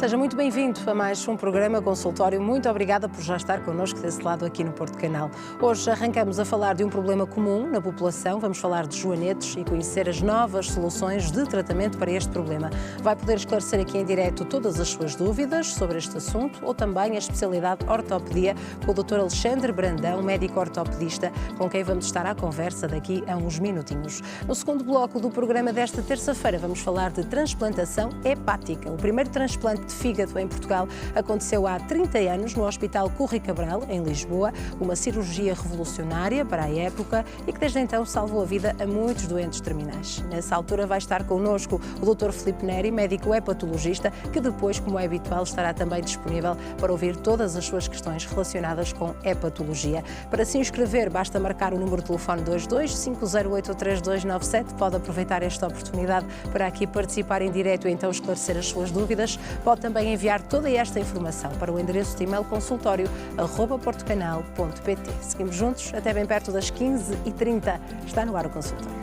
Seja muito bem-vindo a mais um programa consultório. Muito obrigada por já estar connosco desse lado aqui no Porto Canal. Hoje arrancamos a falar de um problema comum na população. Vamos falar de joanetes e conhecer as novas soluções de tratamento para este problema. Vai poder esclarecer aqui em direto todas as suas dúvidas sobre este assunto ou também a especialidade ortopedia com o Dr. Alexandre Brandão, médico ortopedista, com quem vamos estar à conversa daqui a uns minutinhos. No segundo bloco do programa desta terça-feira vamos falar de transplantação hepática. O primeiro transplante de fígado em Portugal aconteceu há 30 anos no Hospital Curri Cabral, em Lisboa, uma cirurgia revolucionária para a época e que desde então salvou a vida a muitos doentes terminais. Nessa altura vai estar connosco o Dr. Filipe Neri, médico hepatologista, que depois, como é habitual, estará também disponível para ouvir todas as suas questões relacionadas com hepatologia. Para se inscrever, basta marcar o número de telefone 22 508 3297. Pode aproveitar esta oportunidade para aqui participar em direto e então esclarecer as suas dúvidas. Pode também enviar toda esta informação para o endereço de e-mail consultório@portocanal.pt. Seguimos juntos até bem perto das 15h30. Está no ar o consultório.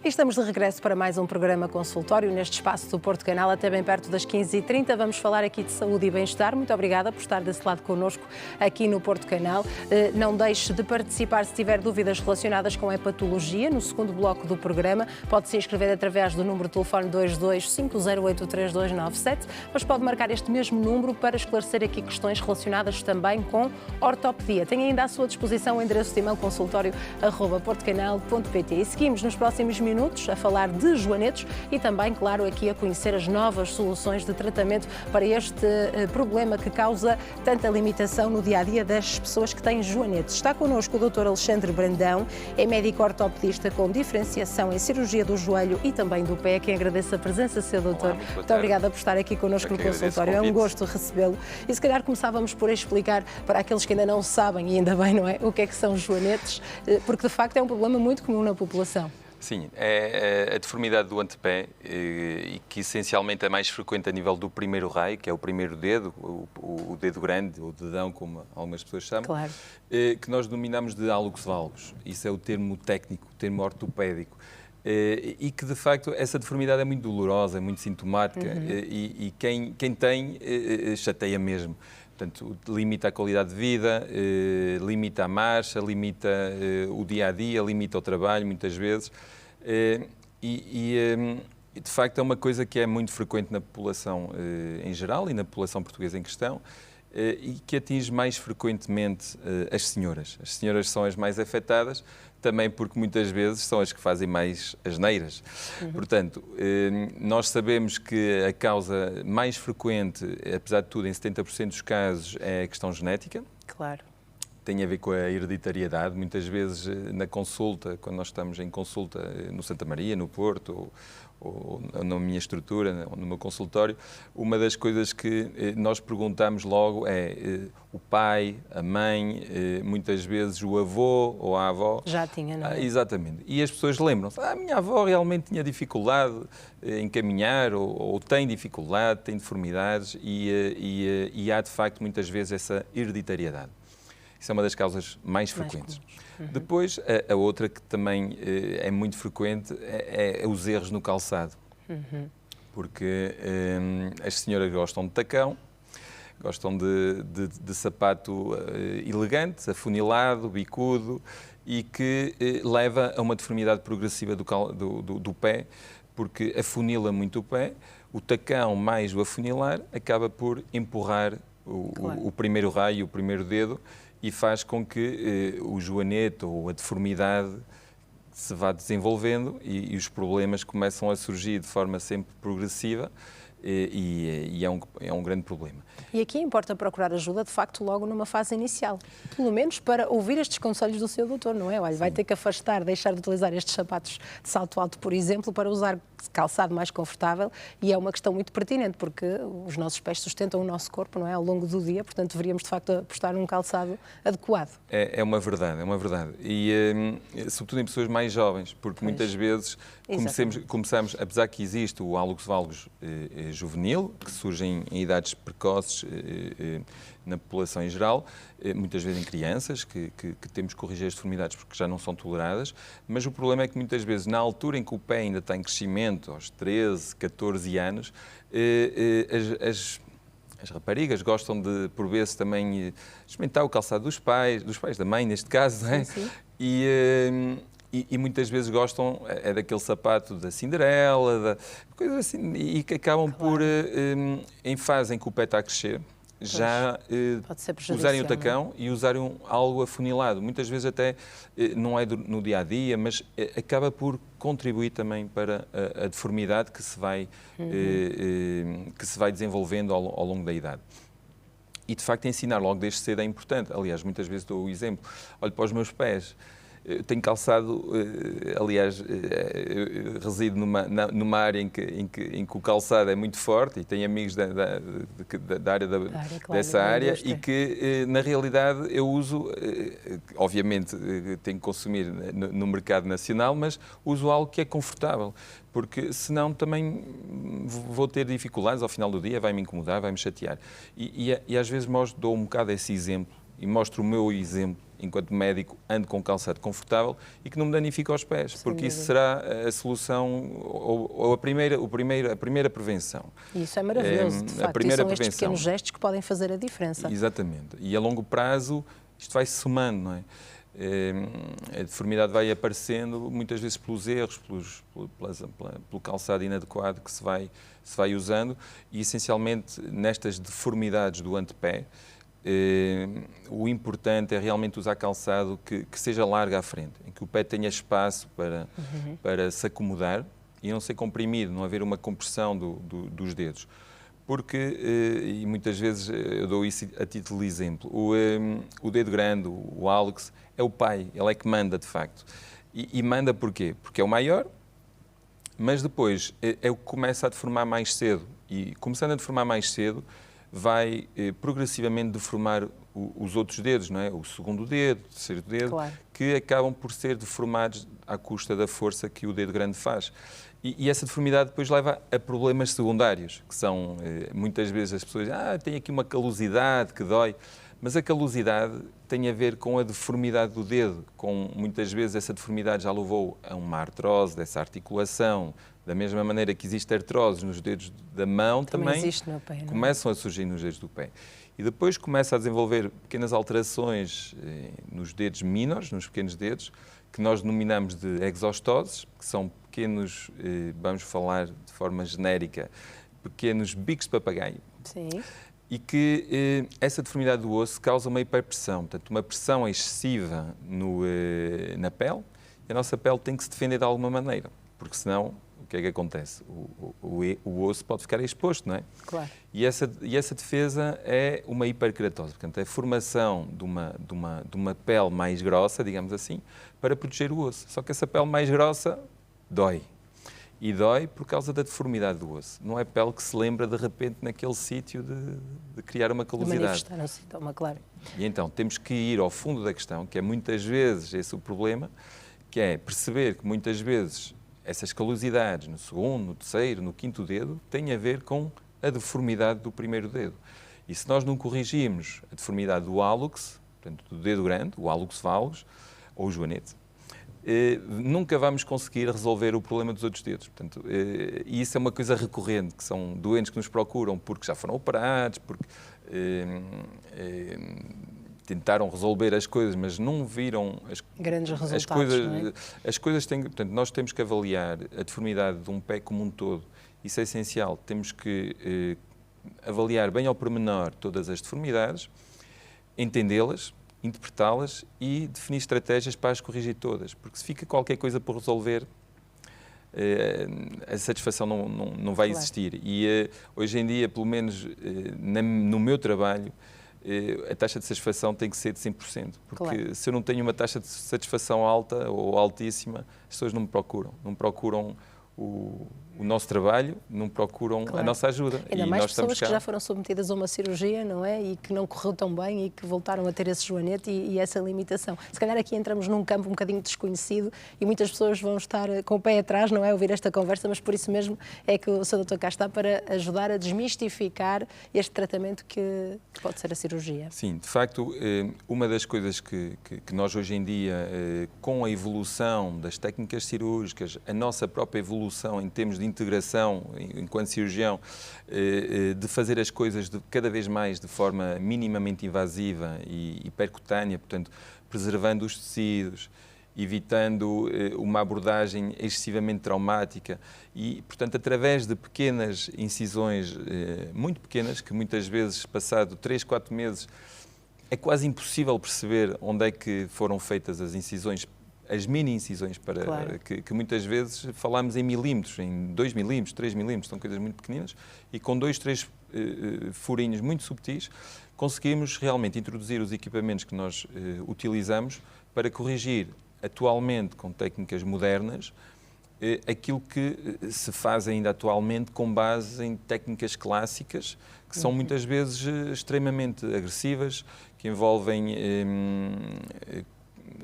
Estamos de regresso para mais um programa consultório neste espaço do Porto Canal até bem perto das 15h30. Vamos falar aqui de saúde e bem-estar. Muito obrigada por estar desse lado connosco aqui no Porto Canal. Não deixe de participar se tiver dúvidas relacionadas com hepatologia. No segundo bloco do programa pode se inscrever através do número de telefone 22 508 3297, mas pode marcar este mesmo número para esclarecer aqui questões relacionadas também com ortopedia. Tem ainda à sua disposição o endereço de e-mail consultório@portocanal.pt. E seguimos nos próximos minutos a falar de joanetes e também, claro, aqui a conhecer as novas soluções de tratamento para este problema que causa tanta limitação no dia-a-dia das pessoas que têm joanetes. Está connosco o Dr. Alexandre Brandão, é médico ortopedista com diferenciação em cirurgia do joelho e também do pé. Quem agradeço a presença, Sr. Doutor. Muito obrigada por estar aqui connosco no consultório. É um gosto recebê-lo. E se calhar começávamos por explicar para aqueles que ainda não sabem, e ainda bem, não é, o que é que são joanetes, porque de facto é um problema muito comum na população. Sim, é a deformidade do antepé e que essencialmente é mais frequente a nível do primeiro raio, que é o primeiro dedo, o dedo grande, ou dedão, como algumas pessoas chamam, claro, que nós denominamos de hálux valgus. Isso é o termo técnico, o termo ortopédico. E que, de facto, essa deformidade é muito dolorosa, é muito sintomática e quem tem chateia mesmo. Portanto, limita a qualidade de vida, limita a marcha, limita o dia-a-dia, limita o trabalho, muitas vezes. De facto, é uma coisa que é muito frequente na população em geral e na população portuguesa em questão e que atinge mais frequentemente as senhoras. As senhoras são as mais afetadas, também porque muitas vezes são as que fazem mais asneiras. Portanto, nós sabemos que a causa mais frequente, apesar de tudo, em 70% dos casos, é a questão genética. Claro. Tem a ver com a hereditariedade. Muitas vezes na consulta, quando nós estamos em consulta no Santa Maria, no Porto, ou na minha estrutura, no meu consultório, uma das coisas que nós perguntamos logo é o pai, a mãe, muitas vezes o avô ou a avó. Já tinha, não é? Exatamente. E as pessoas lembram-se, a minha avó realmente tinha dificuldade em caminhar ou tem dificuldade, tem deformidades e há de facto muitas vezes essa hereditariedade. Isso é uma das causas mais frequentes. Depois, a outra que também é muito frequente é os erros no calçado. Porque as senhoras gostam de tacão, gostam de sapato elegante, afunilado, bicudo, e que leva a uma deformidade progressiva do pé, porque afunila muito o pé, o tacão mais o afunilar acaba por empurrar o primeiro raio, o primeiro dedo, e faz com que o joanete ou a deformidade se vá desenvolvendo e os problemas começam a surgir de forma sempre progressiva e é um grande problema. E aqui importa procurar ajuda, de facto, logo numa fase inicial. Pelo menos para ouvir estes conselhos do seu doutor, não é? Olha, vai ter que afastar, deixar de utilizar estes sapatos de salto alto, por exemplo, para usar calçado mais confortável, e é uma questão muito pertinente, porque os nossos pés sustentam o nosso corpo, não é? Ao longo do dia, portanto, deveríamos, de facto, apostar num calçado adequado. É uma verdade, é uma verdade. E, sobretudo em pessoas mais jovens, porque muitas vezes começamos, apesar que existe o hálux valgus juvenil, que surge em idades precoces na população em geral, muitas vezes em crianças, que temos que corrigir as deformidades porque já não são toleradas, mas o problema é que muitas vezes, na altura em que o pé ainda está em crescimento, aos 13, 14 anos, as raparigas gostam de, por vezes, também experimentar o calçado dos pais da mãe, neste caso, não é? Sim. E muitas vezes gostam daquele sapato da Cinderela, coisas assim, e que acabam por, em fase em que o pé está a crescer, já usarem o tacão e usarem algo afunilado. Muitas vezes até não é no dia-a-dia, mas acaba por contribuir também para a deformidade que se vai desenvolvendo ao longo da idade. E, de facto, ensinar logo desde cedo é importante. Aliás, muitas vezes dou o exemplo. Olho para os meus pés. Tenho calçado, aliás, resido numa área em que o calçado é muito forte e tenho amigos da área dessa área e que, na realidade, eu uso, obviamente, tenho que consumir no mercado nacional, mas uso algo que é confortável, porque senão também vou ter dificuldades ao final do dia, vai-me incomodar, vai-me chatear. E às vezes dou um bocado esse exemplo e mostro o meu exemplo enquanto médico, ando com calçado confortável e que não me danifica os pés, porque isso será a solução ou a primeira prevenção. E isso é maravilhoso, de facto. E são estes pequenos gestos que podem fazer a diferença. Exatamente. E a longo prazo isto vai se somando, não é? A deformidade vai aparecendo muitas vezes pelos erros, pelo calçado inadequado que se vai usando e, essencialmente, nestas deformidades do antepé, o importante é realmente usar calçado que seja largo à frente, em que o pé tenha espaço para se acomodar e não ser comprimido, não haver uma compressão dos dedos. Porque, e muitas vezes eu dou isso a título de exemplo, o dedo grande, o hálux, é o pai, ele é que manda de facto. E manda porquê? Porque é o maior, mas depois é o que começa a deformar mais cedo. E começando a deformar mais cedo, vai progressivamente deformar os outros dedos, não é? O segundo dedo, o terceiro dedo, claro, que acabam por ser deformados à custa da força que o dedo grande faz. E essa deformidade depois leva a problemas secundários, que são, muitas vezes as pessoas tem aqui uma calosidade que dói, mas a calosidade tem a ver com a deformidade do dedo, muitas vezes essa deformidade já levou a uma artrose dessa articulação. Da mesma maneira que existe artrose nos dedos da mão, também existe no pé, começam a surgir nos dedos do pé. E depois começa a desenvolver pequenas alterações nos dedos mínores, nos pequenos dedos, que nós denominamos de exostoses, que são pequenos, vamos falar de forma genérica, pequenos bicos de papagaio. Sim. E que essa deformidade do osso causa uma hiperpressão, portanto, uma pressão excessiva na pele, e a nossa pele tem que se defender de alguma maneira, porque senão o que é que acontece? O osso pode ficar exposto, não é? Claro. E essa defesa é uma hiperkeratose, portanto, é a formação de uma pele mais grossa, digamos assim, para proteger o osso. Só que essa pele mais grossa dói. E dói por causa da deformidade do osso. Não é pele que se lembra, de repente, naquele sítio de criar uma calosidade. De manifestar um sintoma, claro. E então, temos que ir ao fundo da questão, que é muitas vezes esse o problema, que é perceber que muitas vezes essas calosidades no segundo, no terceiro, no quinto dedo têm a ver com a deformidade do primeiro dedo. E se nós não corrigirmos a deformidade do hálux, portanto, do dedo grande, o hálux valgus, ou o joanete, nunca vamos conseguir resolver o problema dos outros dedos. Portanto, e isso é uma coisa recorrente, que são doentes que nos procuram porque já foram operados, porque tentaram resolver as coisas, mas não viram grandes resultados. As coisas têm, portanto, nós temos que avaliar a deformidade de um pé como um todo. Isso é essencial. Temos que avaliar bem ao pormenor todas as deformidades, entendê-las, interpretá-las e definir estratégias para as corrigir todas. Porque se fica qualquer coisa por resolver, a satisfação não vai existir. E hoje em dia, pelo menos no meu trabalho, a taxa de satisfação tem que ser de 100%, porque se eu não tenho uma taxa de satisfação alta ou altíssima, as pessoas não me procuram, o nosso trabalho, não procuram a nossa ajuda. Ainda mais pessoas que já foram submetidas a uma cirurgia, não é? E que não correu tão bem e que voltaram a ter esse joanete e essa limitação. Se calhar aqui entramos num campo um bocadinho desconhecido e muitas pessoas vão estar com o pé atrás, não é? Ouvir esta conversa, mas por isso mesmo é que o Sr. Dr. cá está para ajudar a desmistificar este tratamento que pode ser a cirurgia. Sim, de facto, uma das coisas que nós hoje em dia, com a evolução das técnicas cirúrgicas, a nossa própria evolução em termos de integração, enquanto cirurgião, de fazer as coisas cada vez mais de forma minimamente invasiva e percutânea, portanto, preservando os tecidos, evitando uma abordagem excessivamente traumática e, portanto, através de pequenas incisões, muito pequenas, que muitas vezes, passado 3, 4 meses, é quase impossível perceber onde é que foram feitas as incisões, as mini-incisões, que muitas vezes falamos em milímetros, em 2 milímetros, 3 milímetros, são coisas muito pequeninas, e com 2, 3 furinhos muito subtis, conseguimos realmente introduzir os equipamentos que nós utilizamos para corrigir, atualmente com técnicas modernas, aquilo que se faz ainda atualmente com base em técnicas clássicas, que são muitas vezes extremamente agressivas, que envolvem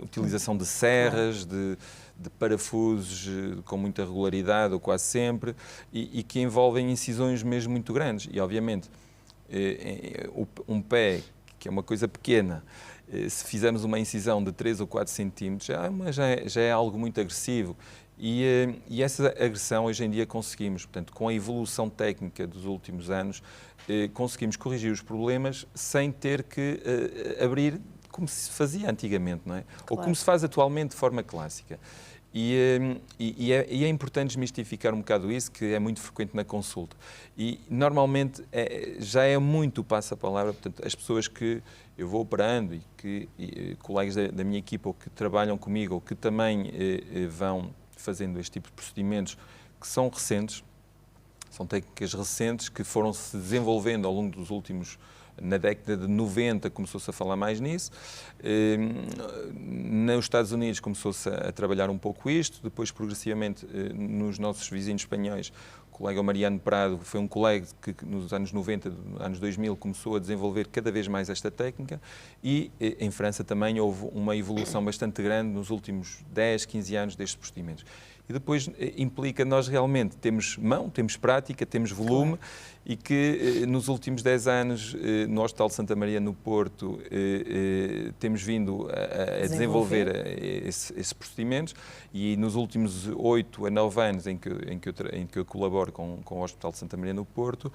utilização de serras, de parafusos com muita regularidade ou quase sempre, e que envolvem incisões mesmo muito grandes. E, obviamente, um pé, que é uma coisa pequena, se fizermos uma incisão de 3 ou 4 centímetros, já é algo muito agressivo. E essa agressão, hoje em dia, conseguimos, portanto, com a evolução técnica dos últimos anos, conseguimos corrigir os problemas sem ter que abrir como se fazia antigamente, não é? Ou como se faz atualmente de forma clássica. E é importante desmistificar um bocado isso, que é muito frequente na consulta. E, normalmente, já é muito passa-palavra, portanto, as pessoas que eu vou operando e colegas da minha equipa ou que trabalham comigo ou que também vão fazendo este tipo de procedimentos que são recentes, são técnicas recentes que foram-se desenvolvendo ao longo dos últimos. Na década de 90 começou-se a falar mais nisso, nos Estados Unidos começou-se a trabalhar um pouco isto, depois progressivamente nos nossos vizinhos espanhóis, o colega Mariano Prado foi um colega que nos anos 90, anos 2000, começou a desenvolver cada vez mais esta técnica e em França também houve uma evolução bastante grande nos últimos 10, 15 anos destes procedimentos. E depois implica nós realmente temos mão, temos prática, temos volume e que nos últimos 10 anos no Hospital de Santa Maria no Porto temos vindo a desenvolver esses procedimentos e nos últimos 8 a 9 anos em que eu colaboro com o Hospital de Santa Maria no Porto,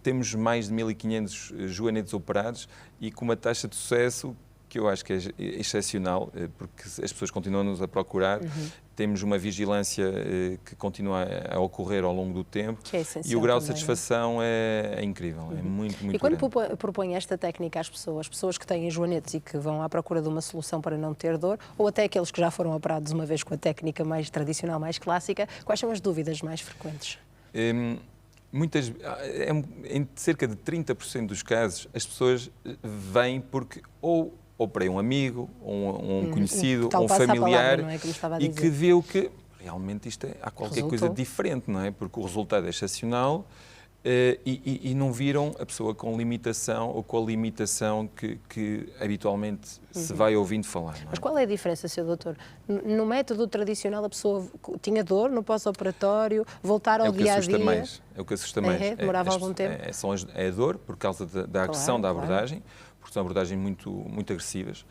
temos mais de 1.500 joanetes operados e com uma taxa de sucesso que eu acho que é excepcional, porque as pessoas continuam-nos a procurar, temos uma vigilância que continua a ocorrer ao longo do tempo e o grau de satisfação é incrível, é muito grande. E quando propõe esta técnica às pessoas que têm joanetes e que vão à procura de uma solução para não ter dor, ou até aqueles que já foram operados uma vez com a técnica mais tradicional, mais clássica, quais são as dúvidas mais frequentes? Em cerca de 30% dos casos, as pessoas vêm porque ou operei um amigo, ou um conhecido, ou um familiar, não é, e que viu que realmente há qualquer coisa diferente, não é? Porque o resultado é excepcional e não viram a pessoa com limitação ou com a limitação que habitualmente se vai ouvindo falar. Não é? Mas qual é a diferença, Sr. Doutor? No método tradicional a pessoa tinha dor no pós-operatório, voltar ao dia-a-dia? É o que assusta mais. Demorava algum tempo? É a dor por causa da agressão da abordagem, porque são abordagens muito agressivas.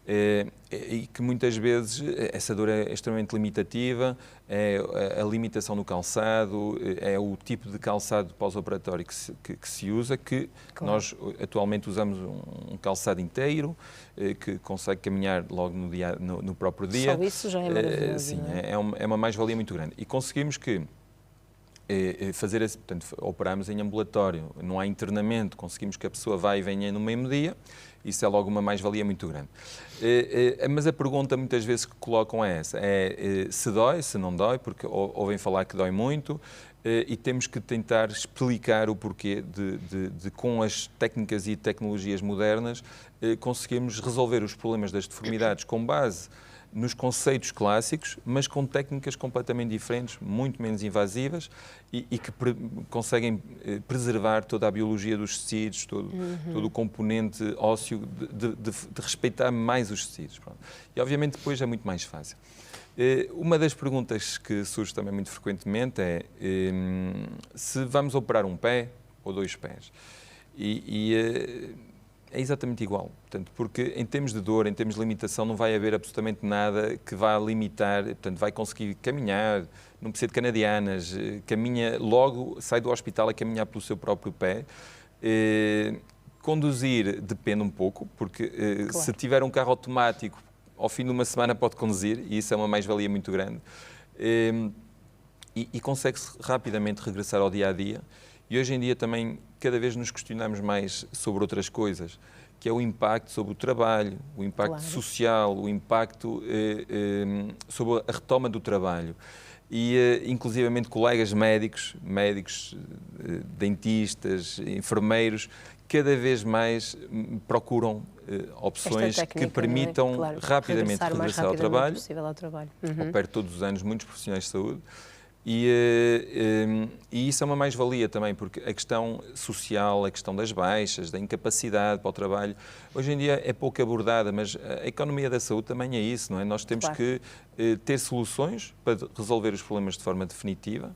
E que muitas vezes essa dor é extremamente limitativa, é a limitação no calçado, é o tipo de calçado pós-operatório que se usa, que nós atualmente usamos um calçado inteiro, que consegue caminhar logo no próprio dia. Só isso já é maravilhoso. Sim, é uma mais-valia muito grande. E conseguimos que portanto, operamos em ambulatório, não há internamento, conseguimos que a pessoa vá e venha no mesmo dia, isso é logo uma mais-valia muito grande. Mas a pergunta muitas vezes que colocam é essa, se dói, se não dói, porque ouvem falar que dói muito, e temos que tentar explicar o porquê de com as técnicas e tecnologias modernas, conseguirmos resolver os problemas das deformidades com base nos conceitos clássicos, mas com técnicas completamente diferentes, muito menos invasivas e que conseguem preservar toda a biologia dos tecidos, todo o componente ósseo, de respeitar mais os tecidos. Pronto. E, obviamente, depois é muito mais fácil. Uma das perguntas que surge também muito frequentemente é se vamos operar um pé ou 2 pés. É exatamente igual, portanto, porque em termos de dor, em termos de limitação, não vai haver absolutamente nada que vá limitar, portanto, vai conseguir caminhar, não precisa de canadianas, caminha logo, sai do hospital a caminhar pelo seu próprio pé. Conduzir depende um pouco, porque claro, se tiver um carro automático, ao fim de uma semana pode conduzir, e isso é uma mais-valia muito grande, e consegue-se rapidamente regressar ao dia-a-dia. E hoje em dia também cada vez nos questionamos mais sobre outras coisas, que é o impacto sobre o trabalho, o impacto claro, social, o impacto sobre a retoma do trabalho. E, inclusivamente, colegas médicos, dentistas, enfermeiros, cada vez mais procuram opções que permitam claro, rapidamente regressar ao trabalho. Opero todos os anos muitos profissionais de saúde. E isso é uma mais-valia também, porque a questão social, a questão das baixas, da incapacidade para o trabalho, hoje em dia é pouco abordada, mas a economia da saúde também é isso, não é? Nós temos claro, que ter soluções para resolver os problemas de forma definitiva,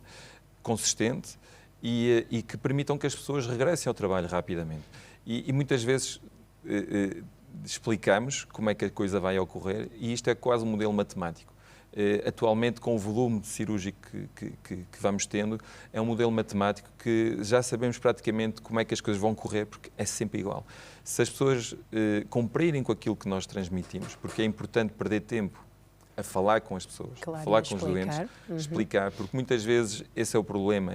consistente e que permitam que as pessoas regressem ao trabalho rapidamente. E muitas vezes explicamos como é que a coisa vai ocorrer e isto é quase um modelo matemático. Atualmente, com o volume cirúrgico que vamos tendo, é um modelo matemático que já sabemos praticamente como é que as coisas vão correr, porque é sempre igual. Se as pessoas cumprirem com aquilo que nós transmitimos, porque é importante perder tempo a falar com as pessoas, claro, falar com os doentes, explicar, porque muitas vezes esse é o problema.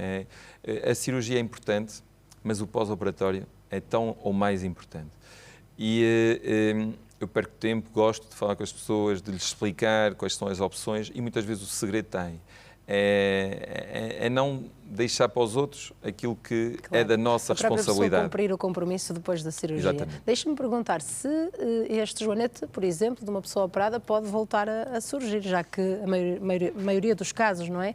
A cirurgia é importante, mas o pós-operatório é tão ou mais importante. Eu perco tempo, gosto de falar com as pessoas, de lhes explicar quais são as opções e muitas vezes o segredo está aí. É não deixar para os outros aquilo que claro, é da nossa responsabilidade. Cumprir o compromisso depois da cirurgia. Deixe-me perguntar se este joanete, por exemplo, de uma pessoa operada pode voltar a surgir, já que a maioria dos casos, não é?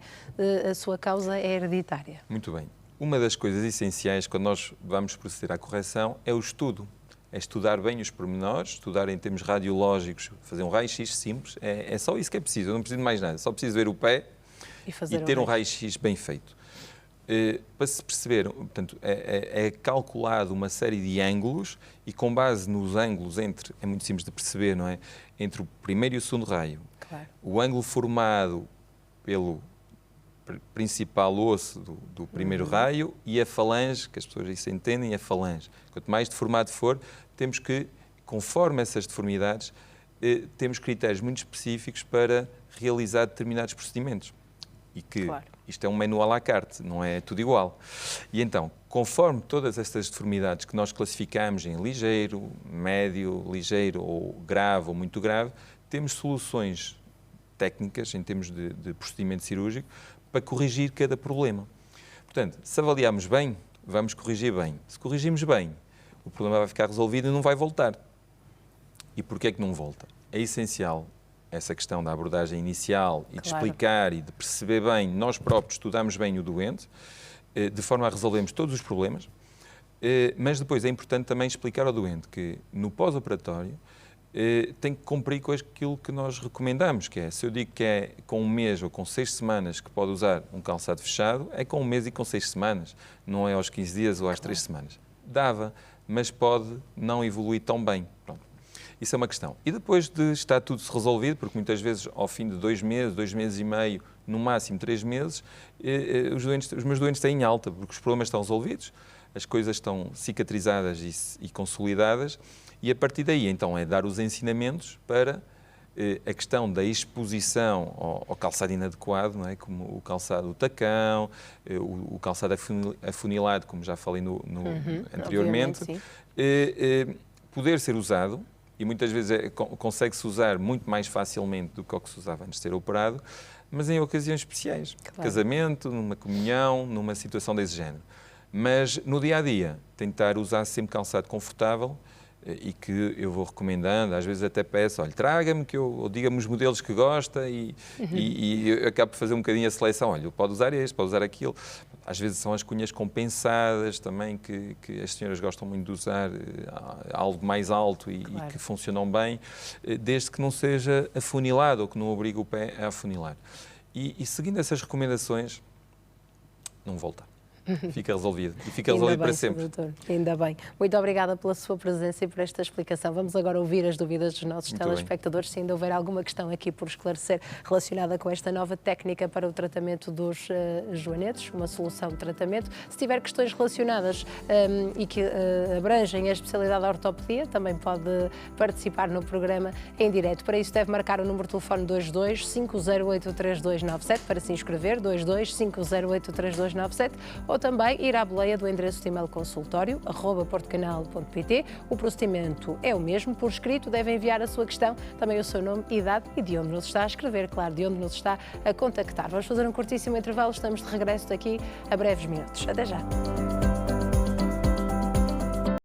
A sua causa é hereditária. Muito bem. Uma das coisas essenciais quando nós vamos proceder à correção é o estudo. É estudar bem os pormenores, estudar em termos radiológicos, fazer um raio-x simples, é só isso que é preciso, eu não preciso de mais nada, só preciso ver o pé e ter um raio-x bem feito. Para se perceber, portanto, é calculado uma série de ângulos e com base nos ângulos é muito simples de perceber, não é? Entre o primeiro e o segundo raio, claro, o ângulo formado pelo principal osso do primeiro raio e a falange, que as pessoas isso entendem, a falange. Quanto mais deformado for, temos que, conforme essas deformidades, temos critérios muito específicos para realizar determinados procedimentos. E que claro, isto é um menu à la carte, não é tudo igual. E então, conforme todas estas deformidades que nós classificamos em ligeiro, médio, ligeiro ou grave ou muito grave, temos soluções técnicas em termos de procedimento cirúrgico para corrigir cada problema. Portanto, se avaliarmos bem, vamos corrigir bem. Se corrigirmos bem, o problema vai ficar resolvido e não vai voltar. E porquê é que não volta? É essencial essa questão da abordagem inicial e de explicar e de perceber bem, nós próprios estudamos bem o doente, de forma a resolvermos todos os problemas, mas depois é importante também explicar ao doente que no pós-operatório tem que cumprir com aquilo que nós recomendamos, que é, se eu digo que é com 1 mês ou com 6 semanas que pode usar um calçado fechado, é com 1 mês e com 6 semanas, não é aos 15 dias ou às 3 semanas. Dava, mas pode não evoluir tão bem. Pronto. Isso é uma questão. E depois de estar tudo resolvido, porque muitas vezes ao fim de 2 meses, 2 meses e meio, no máximo 3 meses, os meus doentes têm alta, porque os problemas estão resolvidos, as coisas estão cicatrizadas e consolidadas, e a partir daí, então, é dar os ensinamentos para a questão da exposição ao calçado inadequado, não é? Como o calçado tacão, o calçado afunilado, como já falei anteriormente, poder ser usado, e muitas vezes consegue-se usar muito mais facilmente do que o que se usava antes de ser operado, mas em ocasiões especiais, claro. Casamento, numa comunhão, numa situação desse género. Mas no dia-a-dia, tentar usar sempre calçado confortável, e que eu vou recomendando, às vezes até peço, olha, traga-me, ou diga-me os modelos que gosta e eu acabo de fazer um bocadinho a seleção, olha, pode usar este, pode usar aquilo. Às vezes são as cunhas compensadas também, que as senhoras gostam muito de usar, algo mais alto claro. E que funcionam bem, desde que não seja afunilado ou que não obrigue o pé a afunilar. E seguindo essas recomendações, não volta. Fica resolvido. E fica resolvido para sempre. Doutor. Ainda bem. Muito obrigada pela sua presença e por esta explicação. Vamos agora ouvir as dúvidas dos nossos telespectadores. Se ainda houver alguma questão aqui por esclarecer relacionada com esta nova técnica para o tratamento dos joanetes, uma solução de tratamento. Se tiver questões relacionadas e que abrangem a especialidade da ortopedia, também pode participar no programa em direto. Para isso deve marcar o número de telefone 22508327 para se inscrever, 22508327, ou também ir à boleia do endereço de e-mail consultório@portocanal.pt. O procedimento é o mesmo. Por escrito, deve enviar a sua questão, também o seu nome, idade e de onde nos está a escrever, claro, de onde nos está a contactar. Vamos fazer um curtíssimo intervalo, estamos de regresso daqui a breves minutos. Até já!